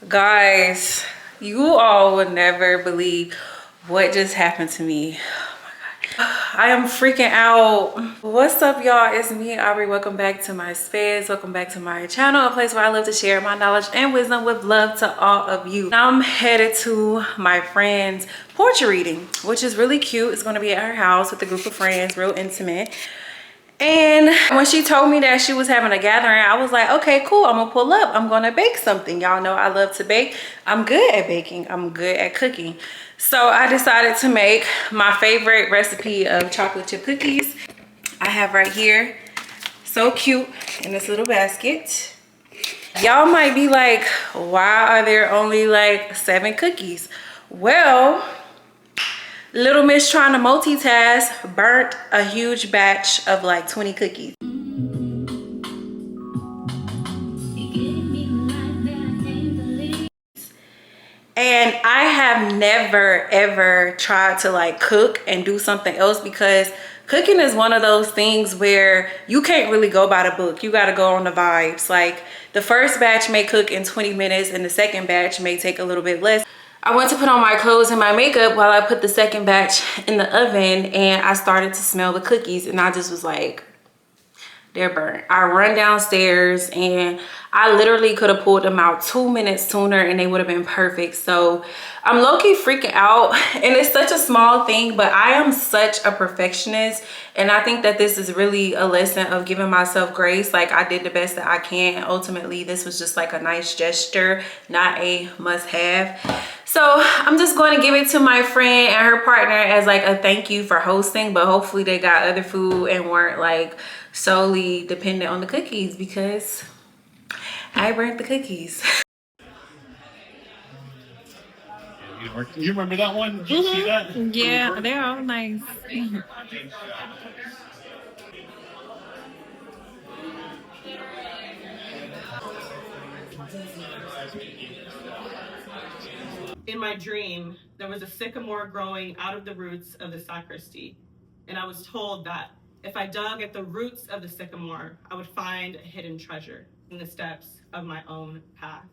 Guys, you all would never believe what just happened to me. I am freaking out. What's up, y'all? It's me, Aubrey. Welcome back to my space. Welcome back to my channel, a place where I love to share my knowledge and wisdom with love to all of you. Now I'm headed to my friend's portrait reading, which is really cute. It's going to be at her house with a group of friends, real intimate. And when she told me that she was having a gathering, I was like, okay, cool, I'm gonna pull up. I'm gonna bake something. Y'all know I love to bake. I'm good at baking. I'm good at cooking. So I decided to make my favorite recipe of chocolate chip cookies. I have right here, so cute, in this little basket. Y'all might be like, why are there only like 7 cookies? Well, Little Miss trying to multitask burnt a huge batch of like 20 cookies. And I have never ever tried to like cook and do something else, because cooking is one of those things where you can't really go by the book. You got to go on the vibes. Like the first batch may cook in 20 minutes and the second batch may take a little bit less. I went to put on my clothes and my makeup while I put the second batch in the oven, and I started to smell the cookies, and I just was like, they're burnt. I run downstairs and I literally could have pulled them out 2 minutes sooner and they would have been perfect. So I'm low-key freaking out, and it's such a small thing, but I am such a perfectionist, and I think that this is really a lesson of giving myself grace. Like I did the best that I can, and ultimately this was just like a nice gesture, not a must-have. So I'm just going to give it to my friend and her partner as like a thank you for hosting, but hopefully they got other food and weren't like solely dependent on the cookies, because I burnt the cookies. You remember that one? Did you see that? Yeah, they're all nice. In my dream, there was a sycamore growing out of the roots of the sacristy, and I was told that if I dug at the roots of the sycamore, I would find a hidden treasure in the steps of my own path.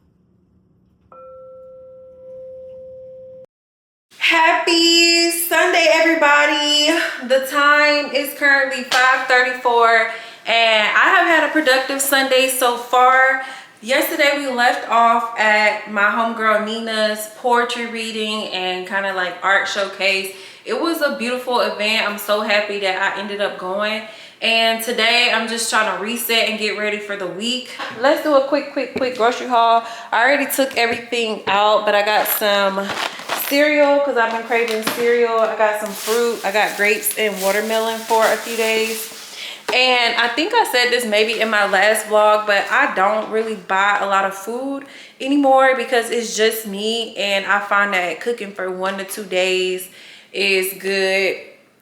Happy Sunday, everybody. The time is currently 5:34 and I have had a productive Sunday so far. Yesterday we left off at my homegirl Nina's poetry reading and kind of like art showcase. It was a beautiful event. I'm so happy that I ended up going. And today I'm just trying to reset and get ready for the week. Let's do a quick grocery haul. I already took everything out, but I got some cereal because I've been craving cereal. I got some fruit. I got grapes and watermelon for a few days. And I think I said this maybe in my last vlog, but I don't really buy a lot of food anymore because it's just me, and I find that cooking for 1 to 2 days is good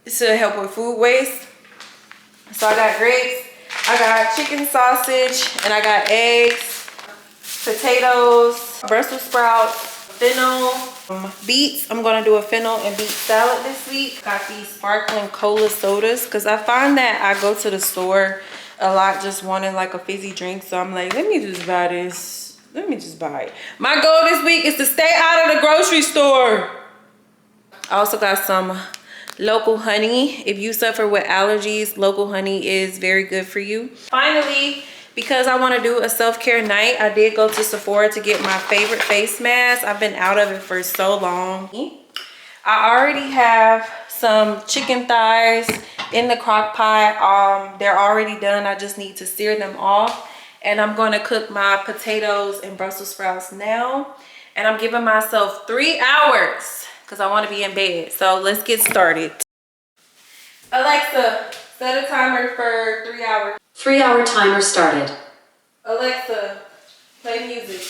to help with food waste. So I got grapes, I got chicken sausage, and I got eggs, potatoes, Brussels sprouts, fennel, beets. I'm gonna do a fennel and beet salad this week. Got these sparkling cola sodas because I find that I go to the store a lot just wanting like a fizzy drink. So I'm like, let me just buy this. Let me just buy it. My goal this week is to stay out of the grocery store. I also got some local honey. If you suffer with allergies, local honey is very good for you. Finally, because I want to do a self-care night, I did go to Sephora to get my favorite face mask. I've been out of it for so long. I already have some chicken thighs in the crock pot. They're already done. I just need to sear them off. And I'm going to cook my potatoes and Brussels sprouts now. And I'm giving myself 3 hours because I want to be in bed. So let's get started. Alexa, set a timer for 3 hours. 3-hour timer started. Alexa, play music.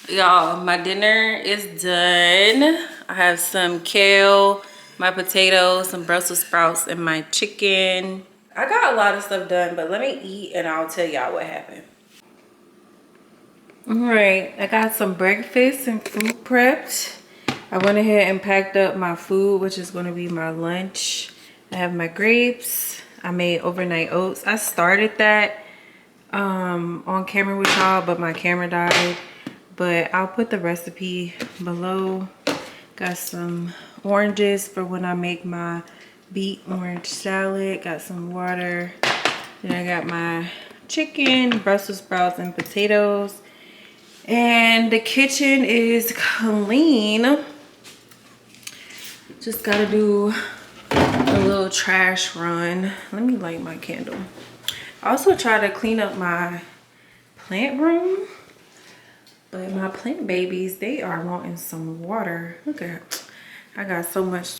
Y'all, my dinner is done. I have some kale, my potatoes, some Brussels sprouts, and my chicken. I got a lot of stuff done, but let me eat and I'll tell y'all what happened. All right, I got some breakfast and food prepped. I went ahead and packed up my food, which is gonna be my lunch. I have my grapes. I made overnight oats. I started that on camera with y'all, but my camera died. But I'll put the recipe below. Got some oranges for when I make my beet orange salad. Got some water. Then I got my chicken, Brussels sprouts, and potatoes. And the kitchen is clean. Just gotta do a little trash run. Let me light my candle. I also try to clean up my plant room. But my plant babies, they are wanting some water. Look at, I got so much.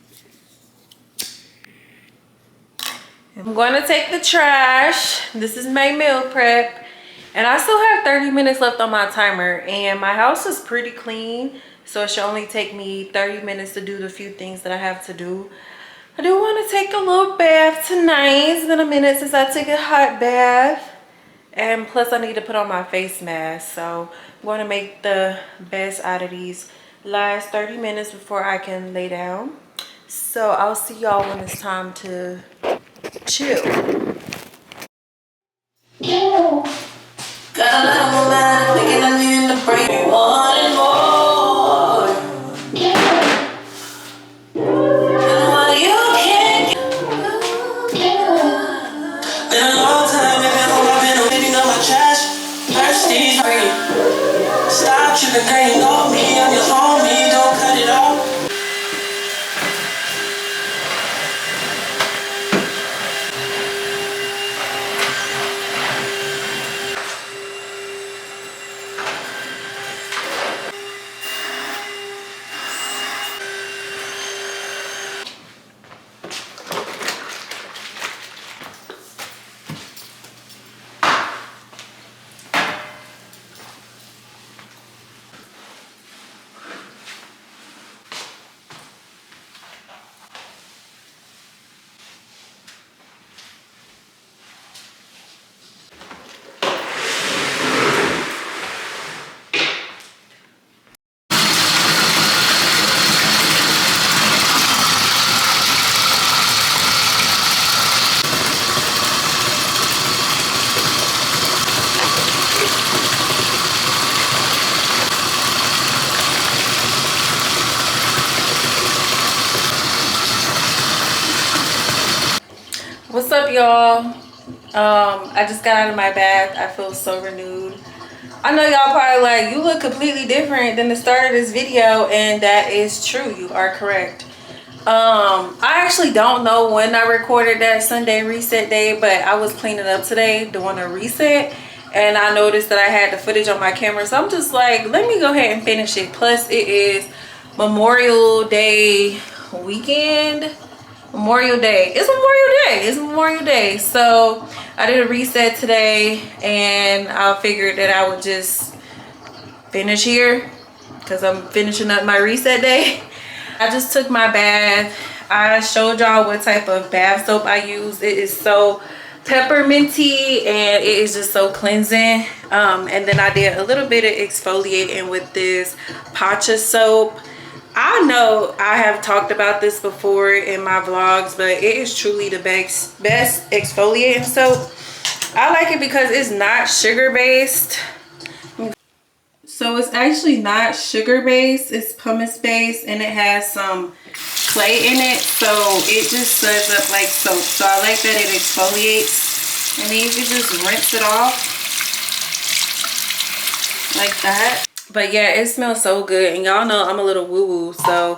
I'm going to take the trash. This is my meal prep. And I still have 30 minutes left on my timer. And my house is pretty clean. So it should only take me 30 minutes to do the few things that I have to do. I do want to take a little bath tonight. It's been a minute since I took a hot bath. And plus I need to put on my face mask. So I'm going to make the best out of these last 30 minutes before I can lay down. So I'll see y'all when it's time to chill. Got a lot on my mind, thinking I need to break me more and more. And what you can't been a long time, I've been waiting on my trash. Thirsty, stop tripping, girl, you know me, I'm your homie, don't cut it off. What's up, y'all? I just got out of my bath. I feel so renewed. I know y'all probably like, you look completely different than the start of this video, and that is true. You are correct. I actually don't know when I recorded that Sunday reset day, but I was cleaning up today doing a reset, and I noticed that I had the footage on my camera, so I'm just like, let me go ahead and finish it. Plus it is Memorial Day weekend. Memorial Day. It's Memorial Day. It's Memorial Day. So I did a reset today, and I figured that I would just finish here because I'm finishing up my reset day. I just took my bath. I showed y'all what type of bath soap I use. It is so pepperminty and it is just so cleansing. And then I did a little bit of exfoliating with this Pacha soap. I know I have talked about this before in my vlogs, but it is truly the best exfoliating soap. I like it because it's not sugar based. So it's actually not sugar based, it's pumice based, and it has some clay in it, so it just suds up like soap. So I like that it exfoliates, and then you can just rinse it off like that. But yeah, it smells so good, and y'all know I'm a little woo-woo, so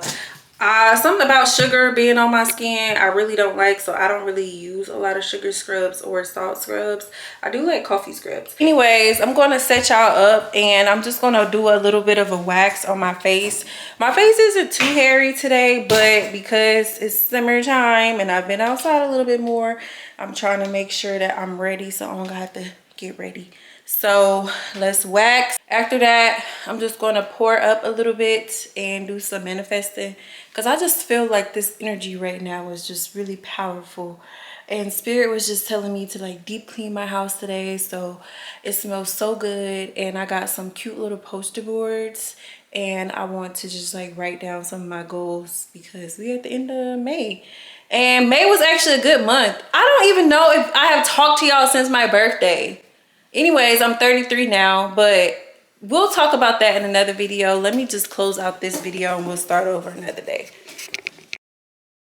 something about sugar being on my skin I really don't like, so I don't really use a lot of sugar scrubs or salt scrubs. I do like coffee scrubs. Anyways, I'm going to set y'all up, and I'm just going to do a little bit of a wax on my face. My face isn't too hairy today, but because it's summertime and I've been outside a little bit more, I'm trying to make sure that I'm ready, so I'm gonna have to get ready. So let's wax. After that, I'm just going to pour up a little bit and do some manifesting, because I just feel like this energy right now is just really powerful. And spirit was just telling me to like deep clean my house today, so it smells so good. And I got some cute little poster boards, and I want to just like write down some of my goals, because we're at the end of May. And May was actually a good month. I don't even know if I have talked to y'all since my birthday. Anyways, I'm 33 now, but we'll talk about that in another video. Let me just close out this video and we'll start over another day.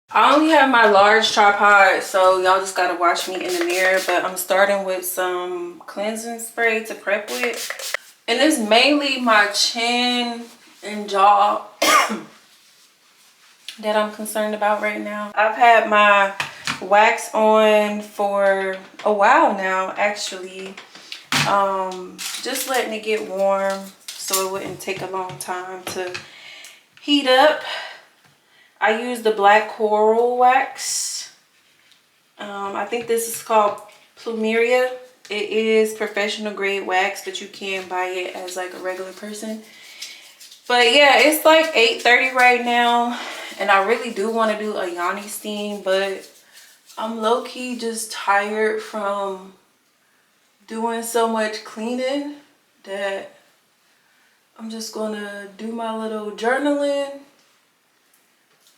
I only have my large tripod, so y'all just gotta watch me in the mirror, but I'm starting with some cleansing spray to prep with. And it's mainly my chin and jaw that I'm concerned about right now. I've had my wax on for a while now, actually. Just letting it get warm so it wouldn't take a long time to heat up. I use the black coral wax. I think this is called Plumeria. It is professional grade wax, but you can buy it as like a regular person. But yeah, it's like 8:30 right now, and I really do want to do a yoni steam, but I'm low-key just tired from doing so much cleaning that I'm just gonna do my little journaling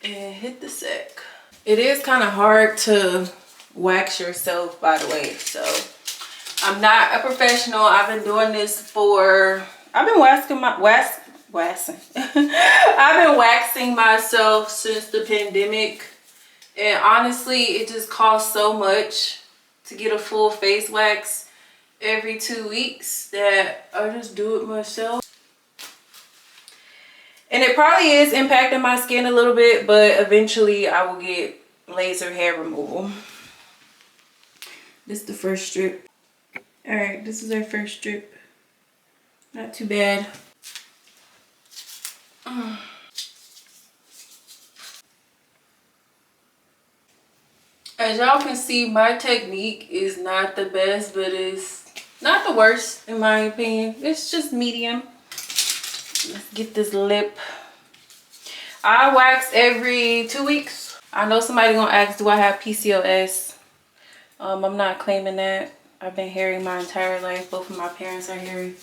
and hit the sack. It is kind of hard to wax yourself, by the way, so I'm not a professional. I've been doing this for, I've been waxing myself since the pandemic, and honestly it just costs so much to get a full face wax every 2 weeks that I just do it myself. And it probably is impacting my skin a little bit, but eventually I will get laser hair removal. This is the first strip. All right, this is our first strip. Not too bad. As y'all can see, my technique is not the best, but it's not the worst in my opinion. It's just medium. Let's get this lip. I wax every 2 weeks. I know somebody gonna ask, do I have PCOS? I'm not claiming that. I've been hairy my entire life. Both of my parents are hairy.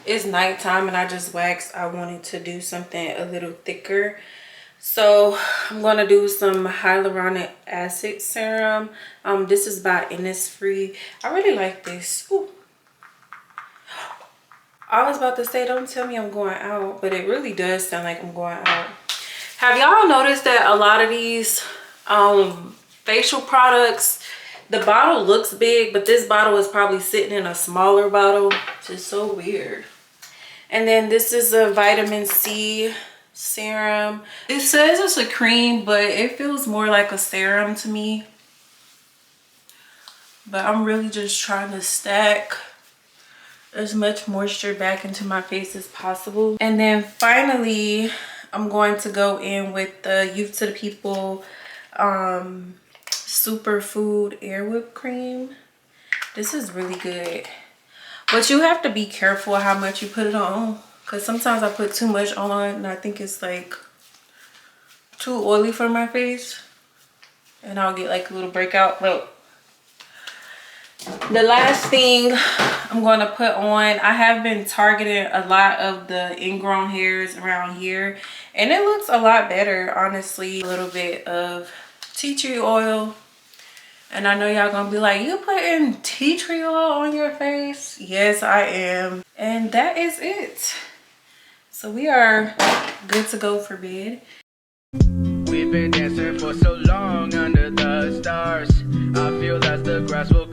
It's nighttime and I just waxed. I wanted to do something a little thicker, so I'm going to do some hyaluronic acid serum. This is by Innisfree. I really like this. Ooh. I was about to say, don't tell me I'm going out, but it really does sound like I'm going out. Have y'all noticed that a lot of these facial products, the bottle looks big, but this bottle is probably sitting in a smaller bottle? It's just so weird. And then this is a vitamin C serum. It says it's a cream, but it feels more like a serum to me. But I'm really just trying to stack as much moisture back into my face as possible. And then finally, I'm going to go in with the Youth to the People Superfood Air Whip Cream. This is really good, but you have to be careful how much you put it on, because sometimes I put too much on and I think it's like too oily for my face and I'll get like a little breakout. Look, the last thing I'm going to put on, I have been targeting a lot of the ingrown hairs around here, and it looks a lot better, honestly. A little bit of tea tree oil. And I know y'all gonna be like, you putting tea tree oil on your face? Yes, I am. And that is it. So we are good to go for bed. We've been dancing for so long under the stars. I feel that the grass will